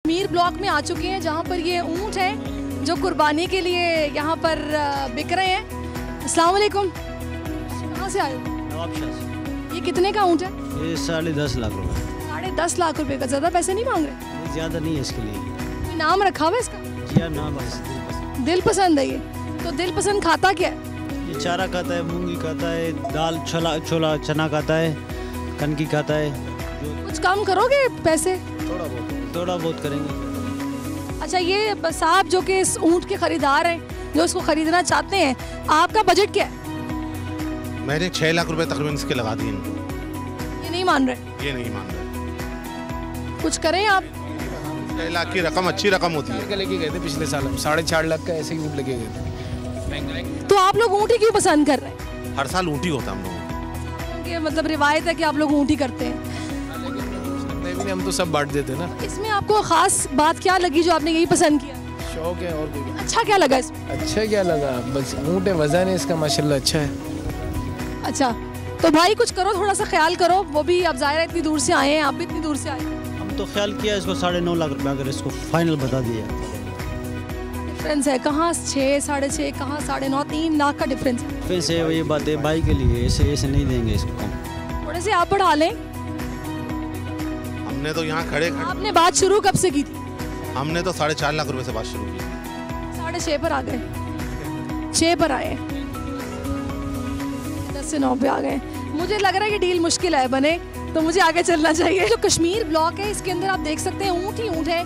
Mir block में आ चुके हैं जहाँ पर ये ऊँट हैं जो कुर्बानी के लिए यहाँ पर बिक रहे हैं। अस्सलाम वालेकुम, कहाँ से आए हो? नवाबशाह से। ये कितने का ऊँट है? ये 10.5 लाख रुपए। 10.5 लाख रुपए का। ज़्यादा पैसे नहीं मांग रहे? ज़्यादा नहीं है इसके लिए। कोई नाम रखा हुआ है इसका? जी हाँ, नाम है दिल पसंद है ये। तो दिल पसंद खाता क्या है? ये चारा खाता है, मूंगी खाता है, दाल छोला चना खाता है, कनकी खाता है। कुछ कम करोगे पैसे? थोड़ा बहुत करेंगे। अच्छा, ये साहब जो कि इस ऊँट के खरीदार हैं, जो इसको खरीदना चाहते हैं, आपका बजट क्या है? मैंने 6 लाख रुपए तकरीबन इसके लगा दिए इनको। ये नहीं मान रहे? ये नहीं मान रहे। कुछ करें आप? 6 लाख की रकम अच्छी रकम होती है। लेके गए थे पिछले साल हम 4.5 लाख का ऐसे ही ऊँट लेके गए थे। तो आप लोग ऊँट ही क्यों पसंद कर रहे हैं? हर साल ऊँट ही होता है हम लोगों क्योंकि मतलब रिवायत है कि आप लोग ऊँट ही करते हैं। हम तो सब बांट देते ना। इसमें आपको खास बात क्या लगी जो आपने यही पसंद किया? शौक है और कोई। अच्छा क्या लगा इसमें? अच्छा क्या लगा, बस ऊँट है, वजन है इसका माशाल्लाह अच्छा है। अच्छा, तो भाई कुछ करो, थोड़ा सा ख्याल करो। वो भी अब जाहिर है इतनी दूर से आए हैं, आप भी इतनी दूर से आए हैं। हम तो ख्याल किया इसको 9.5 लाख रुपए, अगर इसको फाइनल बता दिया। डिफरेंस है कहाँ 6, 6.5, कहाँ 9.5, 3 लाख का डिफरेंस है। फिर से ये बात है भाई के लिए, ऐसे नहीं देंगे इसको कम। थोड़े से आप बढ़ा लें। हमने तो यहाँ खड़े आपने बात शुरू कब से की थी? हमने तो 4.5 लाख रुपए से बात शुरू की। 6.5 पर आ गए, 6 पर आए, 10 से 9 पे आ गए। मुझे लग रहा है कि डील मुश्किल है बने, तो मुझे आगे चलना चाहिए। जो कश्मीर ब्लॉक है इसके अंदर आप देख सकते हैं ऊँट ही ऊँट है,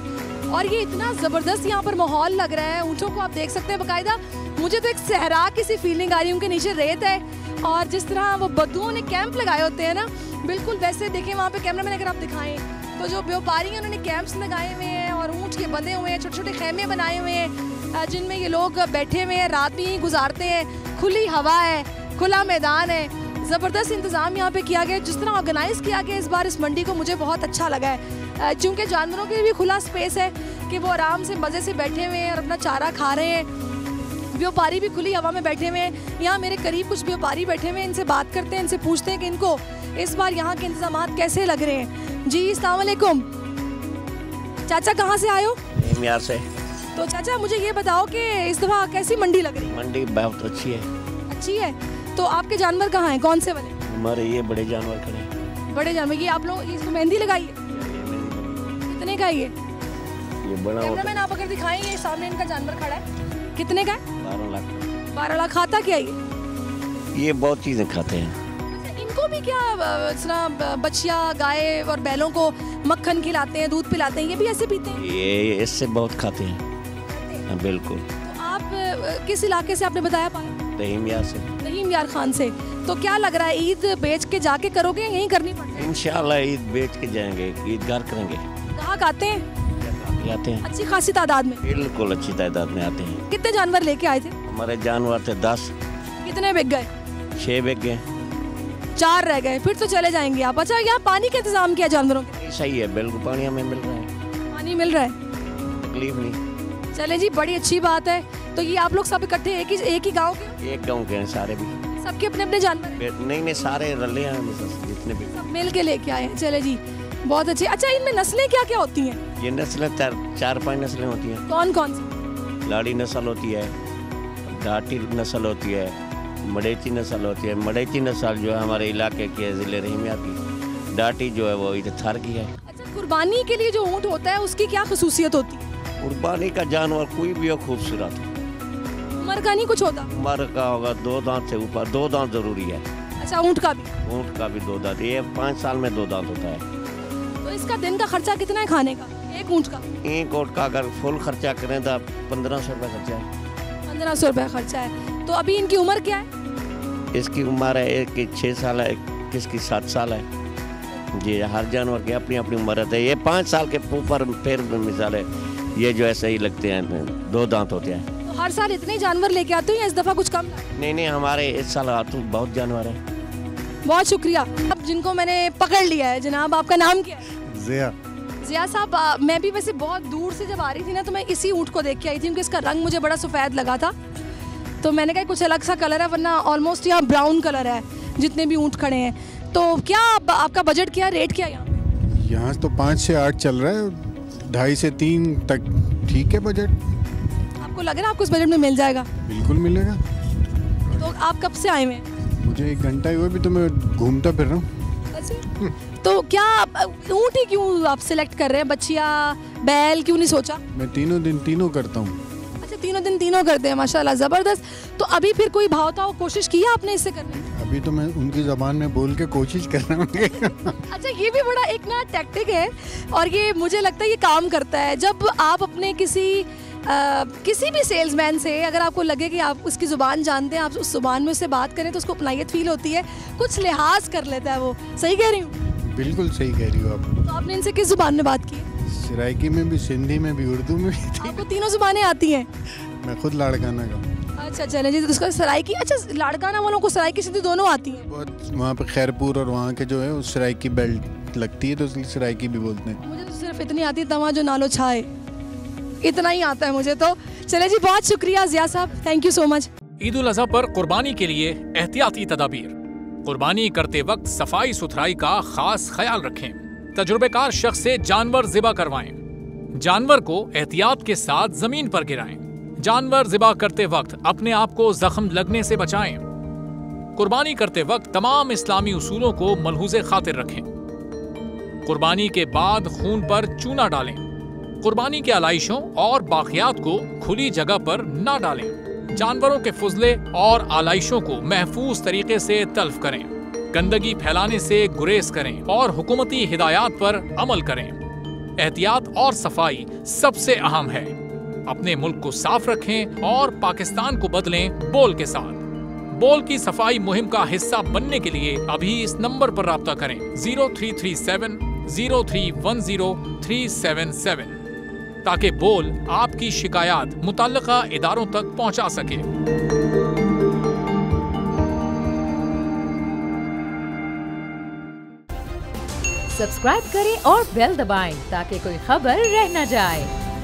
और ये इतना ज़बरदस्त यहाँ पर माहौल लग रहा है। ऊँटों को आप देख सकते हैं बाकायदा। मुझे तो एक सहरा की सी फीलिंग आ रही है, उनके नीचे रेत है, और जिस तरह वो बद्दुओं ने कैंप लगाए होते हैं ना, बिल्कुल वैसे देखें वहाँ पे कैमरा मैन अगर आप दिखाएं तो जो व्यापारी हैं उन्होंने कैंप्स लगाए हुए हैं और ऊँट के बंधे हुए हैं, छोटे छोटे खेमे बनाए हुए हैं जिनमें ये लोग बैठे हुए हैं, रात भी यहीं गुजारते हैं। खुली हवा है, खुला मैदान है, ज़बरदस्त इंतज़ाम यहाँ पे किया गया। जिस तरह ऑर्गेनाइज़ किया गया इस बार इस मंडी को, मुझे बहुत अच्छा लगा है। चूँकि जानवरों के लिए भी खुला स्पेस है कि वो आराम से मज़े से बैठे हुए हैं और अपना चारा खा रहे हैं। व्यापारी भी खुली हवा में बैठे हुए हैं। यहाँ मेरे करीब कुछ व्यापारी बैठे हुए हैं, इनसे बात करते हैं, इनसे पूछते हैं कि इनको इस बार यहाँ के इंतजाम कैसे लग रहे हैं। जी अस्सलाम वालेकुम। चाचा कहाँ से आए हो? यार से। तो चाचा मुझे ये बताओ कि इस दफ़ा कैसी मंडी लग रही है? मंडी बहुत अच्छी है। अच्छी है। तो आपके जानवर कहाँ हैं, कौन से वाले? हमारे ये बड़े जानवर खड़े हैं। बड़े जानवर, ये आप लोग इसको मेहंदी लगाई है? कितने का है ये? बड़ा कैमरामैन आप अगर दिखाएं, ये सामने इनका जानवर खड़ा है, कितने का है? 12 लाख। 12 लाख। खाता क्या ये? ये बहुत चीज़ें खाते हैं। इनको भी क्या बच्चियाँ गाय और बैलों को मक्खन खिलाते हैं, दूध पिलाते हैं, ये भी ऐसे पीते हैं? ये इससे बहुत खाते हैं। बिल्कुल। तो आप किस इलाके से आपने बताया? रहीम यार से। रहीम यार खान से। तो क्या लग रहा है, ईद बेच के जाके करोगे, यहीं करनी पड़ेगी? इंशाल्लाह ईद बेच के जाएंगे, ईदगार करेंगे। कहाँ आते हैं? आते हैं अच्छी खासी तादाद में? बिल्कुल अच्छी तादाद में आते हैं। कितने जानवर लेके आए थे? हमारे जानवर थे 10। कितने बिक गए? 6 बिक गए, 4 रह गए, फिर तो चले जाएंगे आप। अच्छा, यहाँ पानी का इंतजाम किया जानवरों के? सही है, बिल्कुल पानी हमें मिल रहा है। पानी मिल रहा है, तकलीफ नहीं। चले जी, बड़ी अच्छी बात है। तो ये आप लोग सब इकट्ठे एक ही गाँव के? एक गाँव के हैं सारे भी। सबके अपने अपने जानवर? नहीं, सारे रले हैं जितने भी, सब मिल के लेके आए हैं। चले जी, बहुत अच्छी। अच्छा, इनमें नस्लें क्या क्या होती हैं? ये नस्लें 4-5 नस्लें होती हैं। कौन कौन सी? लाड़ी नस्ल होती है, घाटी नस्ल होती है, मडेची नस्ल होती है। मडेची नस्ल जो है हमारे इलाके की है, ज़िले रहीमिया की। डाटी जो है वो इधर थार की है। अच्छा, कुर्बानी के लिए जो ऊँट होता है उसकी क्या खसूसियत होती है? कुर्बानी का जानवर कोई भी हो खूबसूरत हो। उम्र का नहीं कुछ होता? उम्र का होगा 2 दांत से ऊपर, 2 दांत जरूरी है। अच्छा, ऊँट का भी? ऊँट का भी 2 दांत, ये 5 साल में 2 दांत होता है। तो इसका दिन का खर्चा कितना है खाने का, एक ऊँट का? एक ऊँट का अगर फुल खर्चा करें तो 1500 रुपये खर्चा है। 1500 रुपये खर्चा है। तो अभी इनकी उम्र क्या है? इसकी उम्र है, एक की 6 साल है, किसकी 7 साल है। जी, हर जानवर की अपनी अपनी उम्र है। ये 5 साल के ऊपर फिर मिसाल है, ये जो ऐसे ही लगते हैं, 2 दांत होते हैं। तो हर साल इतने जानवर लेके आते हो या इस दफ़ा कुछ कम? नहीं, हमारे इस साल आते बहुत जानवर है। बहुत शुक्रिया। अब जिनको मैंने पकड़ लिया है, जनाब आपका नाम क्या है? जिया साहब, मैं भी वैसे बहुत दूर से जब आ रही थी ना, तो मैं इसी ऊँट को देख के आई थी क्योंकि इसका रंग मुझे बड़ा सफ़ेद लगा था। तो मैंने कहा कुछ अलग सा कलर है, वरना ऑलमोस्ट यहाँ ब्राउन कलर है जितने भी ऊँट खड़े हैं। तो क्या आपका बजट क्या, रेट क्या है यहाँ? यहाँ तो 5 से 8 चल रहा है, 2.5 से 3 तक ठीक है बजट। आपको लग रहा है आपको इस बजट में मिल जाएगा? बिल्कुल मिलेगा। तो आप कब से आए हुए हैं? मुझे 1 घंटा ही हुआ, भी तो मैं घूमता फिर रहा हूँ। अच्छा, तो क्या ऊँट ही क्यों आप सिलेक्ट कर रहे हैं? बच्चिया, बैल क्यों नहीं सोचा? मैं तीनों दिन तीनों करता हूँ। अच्छा, तीनों दिन तीनों करते हैं, माशाल्लाह, ज़बरदस्त। तो अभी फिर कोई भावता हो कोशिश की है आपने इससे करने की? अभी तो मैं उनकी ज़बान में बोल के कोशिश कर रहा हूँ। अच्छा, ये भी बड़ा एक ना टैक्टिक है और ये मुझे लगता है ये काम करता है। जब आप अपने किसी भी सेल्समैन से अगर आपको लगे कि आप उसकी ज़ुबान जानते हैं, आप उस ज़ुबान में उससे बात करें तो उसको अपनायत फील होती है, कुछ लिहाज कर लेता है वो। सही कह रही हूँ? बिल्कुल सही कह रही हो आप। तो आपने इनसे किस ज़ुबान में बात की? सराइकी में भी, सिंधी में भी, उर्दू में भी। आपको तीनों ज़ुबानें आती हैं? मैं खुद लाड़काना का। अच्छा, चले जी, तो उसका सराइकी, अच्छा, लाड़काना वालों को सराइकी सिंधी दोनों आती हैं? बहुत वहाँ पे खैरपुर और वहाँ के जो है उस सराइकी बेल्ट लगती है तो इसलिए सराइकी भी बोलते हैं। मुझे तो सिर्फ इतनी आती है, तवा जो नालो छाए, इतना ही आता है मुझे तो। चले जी, बहुत शुक्रिया ज़िया साहब, thank you so much. Eid ul Azha पर कुर्बानी के लिए एहतियाती तदाबीर। कुर्बानी करते वक्त सफाई सुथराई का खास ख्याल रखें। तजुर्बेकार शख्स से जानवर ज़िबा करवाएं। जानवर को एहतियात के साथ जमीन पर गिराएं। जानवर ज़िबा करते वक्त अपने आप को जख्म लगने से बचाएं। कुर्बानी करते वक्त तमाम इस्लामी उसूलों को मलहूज़े खातिर रखें। कुर्बानी के बाद खून पर चूना डालें। कुर्बानी के आलाइशों और बाकियात को खुली जगह पर ना डालें। जानवरों के फुजले और आलाइशों को महफूज तरीके से तल्फ करें। गंदगी फैलाने से गुरेज करें और हुकूमती हिदायत पर अमल करें। एहतियात और सफाई सबसे अहम है। अपने मुल्क को साफ रखें और पाकिस्तान को बदलें बोल के साथ। बोल की सफाई मुहिम का हिस्सा बनने के लिए अभी इस नंबर पर राब्ता करें 0337 0310 377 ताकि बोल आपकी शिकायत मुतल्लिका इदारों तक पहुंचा सके। सब्सक्राइब करें और बेल दबाएं ताकि कोई खबर रह न जाए।